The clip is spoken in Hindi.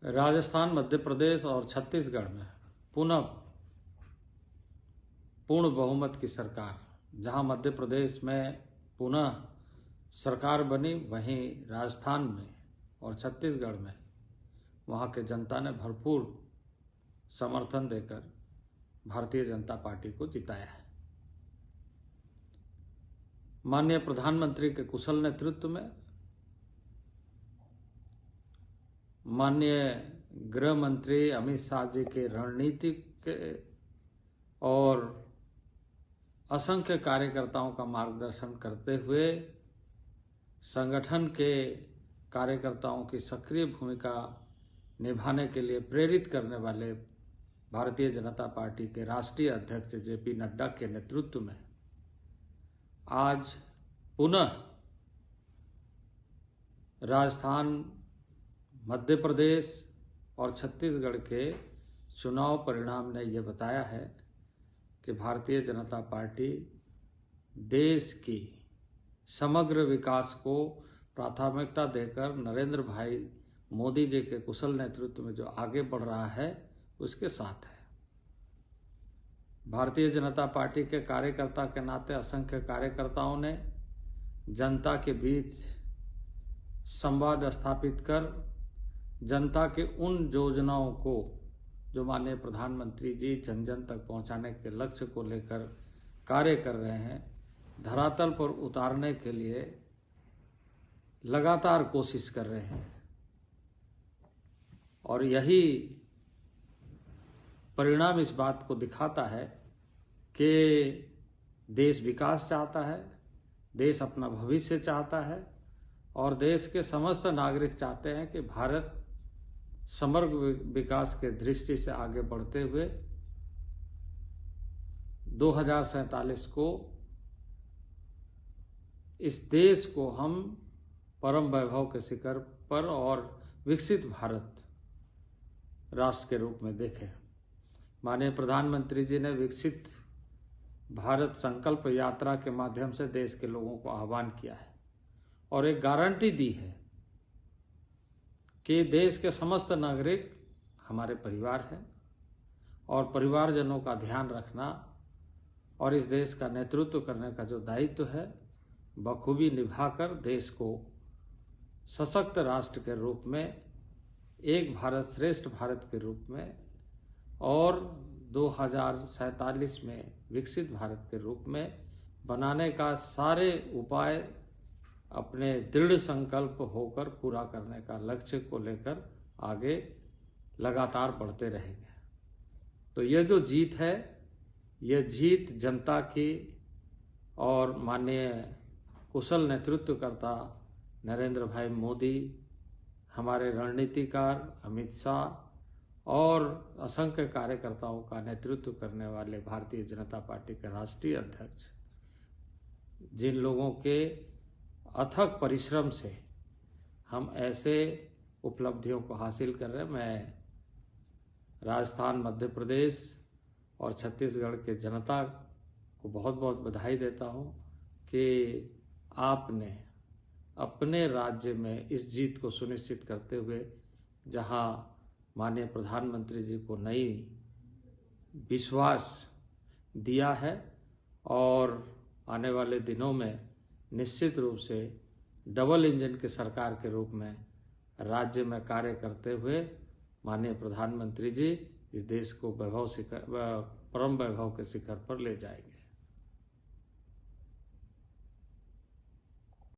राजस्थान, मध्य प्रदेश और छत्तीसगढ़ में पुनः पूर्ण बहुमत की सरकार। जहां मध्य प्रदेश में पुनः सरकार बनी, वहीं राजस्थान में और छत्तीसगढ़ में वहां के जनता ने भरपूर समर्थन देकर भारतीय जनता पार्टी को जिताया है। माननीय प्रधानमंत्री के कुशल नेतृत्व में, माननीय गृह मंत्री अमित शाह जी के रणनीतिक और असंख्य कार्यकर्ताओं का मार्गदर्शन करते हुए संगठन के कार्यकर्ताओं की सक्रिय भूमिका निभाने के लिए प्रेरित करने वाले भारतीय जनता पार्टी के राष्ट्रीय अध्यक्ष जेपी नड्डा के नेतृत्व में आज पुनः राजस्थान, मध्य प्रदेश और छत्तीसगढ़ के चुनाव परिणाम ने यह बताया है कि भारतीय जनता पार्टी देश की समग्र विकास को प्राथमिकता देकर नरेंद्र भाई मोदी जी के कुशल नेतृत्व में जो आगे बढ़ रहा है, उसके साथ है। भारतीय जनता पार्टी के कार्यकर्ता के नाते असंख्य कार्यकर्ताओं ने जनता के बीच संवाद स्थापित कर जनता के उन योजनाओं को जो माननीय प्रधानमंत्री जी जन जन तक पहुंचाने के लक्ष्य को लेकर कार्य कर रहे हैं, धरातल पर उतारने के लिए लगातार कोशिश कर रहे हैं। और यही परिणाम इस बात को दिखाता है कि देश विकास चाहता है, देश अपना भविष्य चाहता है और देश के समस्त नागरिक चाहते हैं कि भारत समग्र विकास के दृष्टि से आगे बढ़ते हुए 2047 को इस देश को हम परम वैभव के शिखर पर और विकसित भारत राष्ट्र के रूप में देखें। माननीय प्रधानमंत्री जी ने विकसित भारत संकल्प यात्रा के माध्यम से देश के लोगों को आह्वान किया है और एक गारंटी दी है कि देश के समस्त नागरिक हमारे परिवार हैं और परिवारजनों का ध्यान रखना और इस देश का नेतृत्व करने का जो दायित्व है, बखूबी निभाकर देश को सशक्त राष्ट्र के रूप में, एक भारत श्रेष्ठ भारत के रूप में और 2047 में विकसित भारत के रूप में बनाने का सारे उपाय अपने दृढ़ संकल्प होकर पूरा करने का लक्ष्य को लेकर आगे लगातार बढ़ते रहेंगे। तो ये जो जीत है, ये जीत जनता की और माननीय कुशल नेतृत्वकर्ता नरेंद्र भाई मोदी, हमारे रणनीतिकार अमित शाह और असंख्य कार्यकर्ताओं का नेतृत्व करने वाले भारतीय जनता पार्टी के राष्ट्रीय अध्यक्ष, जिन लोगों के अथक परिश्रम से हम ऐसे उपलब्धियों को हासिल कर रहे हैं। मैं राजस्थान, मध्य प्रदेश और छत्तीसगढ़ के जनता को बहुत बहुत बधाई देता हूं कि आपने अपने राज्य में इस जीत को सुनिश्चित करते हुए, जहां माननीय प्रधानमंत्री जी को नई विश्वास दिया है और आने वाले दिनों में निश्चित रूप से डबल इंजन की सरकार के रूप में राज्य में कार्य करते हुए माननीय प्रधानमंत्री जी इस देश को परम वैभव के शिखर पर ले जाएंगे।